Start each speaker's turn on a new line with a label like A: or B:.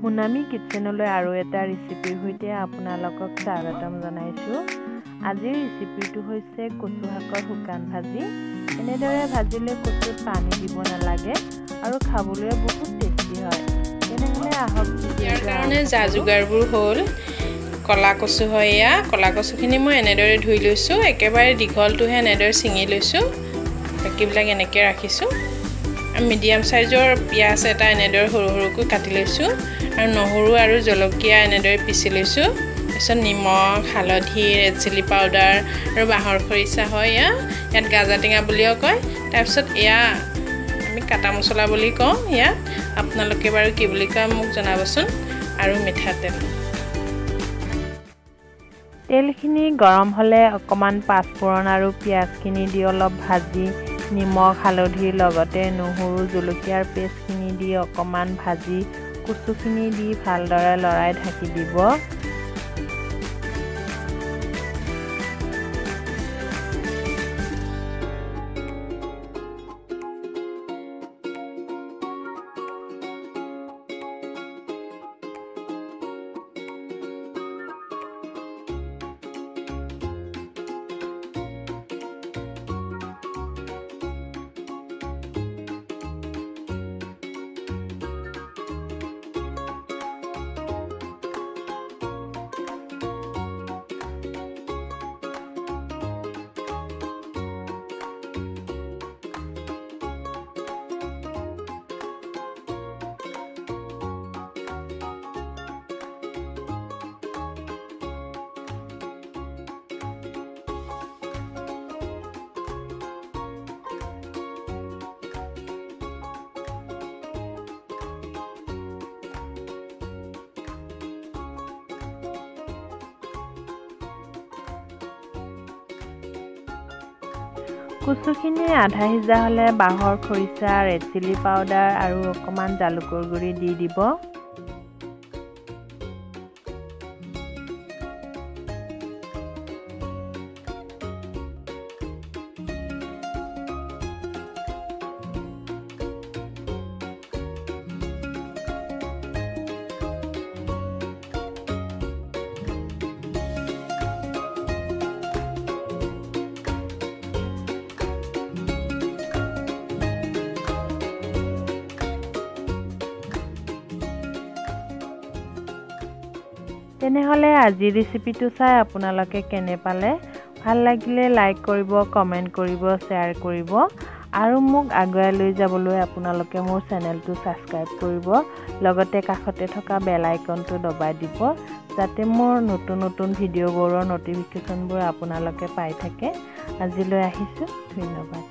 A: মুনামি কিচেনলৈ আৰু এটা ৰেচিপিৰ সৈতে আপোনালোকক স্বাগতম জনাইছোঁ। আজিৰ ৰেচিপিটো হৈছে কচু শাকৰ শুকান ভাজি। এনেদৰে ভাজিলে কচুত পানী দিব নালাগে আৰু খাবলৈ বহুত টেষ্টি হয়। তেনেহ'লে আহক
B: ইয়াৰ কাৰণে যা যোগাৰবোৰ হ'ল কলা কচু হয়। এয়া কলা কচুখিনি মই এনেদৰে ধুই লৈছোঁ, একেবাৰে দীঘলটোহে এনেদৰে ছিঙি লৈছোঁ, বাকীবিলাক এনেকৈ ৰাখিছোঁ। মিডিয়াম সাইজৰ পিয়াজ এটা এনেদৰে সৰু সৰুকৈ কাটি লৈছোঁ আৰু নহৰু আৰু জলকীয়া এনেদৰে পিচি লৈছোঁ। তাৰপিছত নিমখ, হালধি, ৰেড চিলি পাউডাৰ আৰু বাঁহৰ খৰিচা হয়। ইয়াত গাজা টেঙা বুলিও কয়। তাৰপিছত এয়া আমি কাটা মছলা বুলি কওঁ। ইয়াত আপোনালোকে বাৰু কি বুলি কয় মোক জনাবচোন। আৰু মিঠাতেল।
A: তেলখিনি গৰম হ'লে অকণমান পাঁচফোৰণ আৰু পিঁয়াজখিনি দি অলপ ভাজি নিমখ হালধিৰ লগতে নহৰু জলকীয়াৰ পেষ্টখিনি দি অকণমান ভাজি কচুখিনি দি ভালদৰে লৰাই ঢাকি দিব। কচুখিনি আধা সিজা হ'লে বাঁহৰ খৰিচা, ৰেড চিলি পাউডাৰ আৰু অকণমান জালুকৰ গুড়ি দি দিব। তেনেহ'লে আজিৰ ৰেচিপিটো চাই আপোনালোকে কেনে পালে? ভাল লাগিলে লাইক কৰিব, কমেণ্ট কৰিব, শ্বেয়াৰ কৰিব আৰু মোক আগুৱাই লৈ যাবলৈ আপোনালোকে মোৰ চেনেলটো ছাবস্ক্ৰাইব কৰিব। লগতে কাষতে থকা বেল আইকনটো দবাই দিব যাতে মোৰ নতুন নতুন ভিডিঅ'বোৰৰ ন'টিফিকেশ্যনবোৰ আপোনালোকে পাই থাকে। আজিলৈ আহিছোঁ, ধন্যবাদ।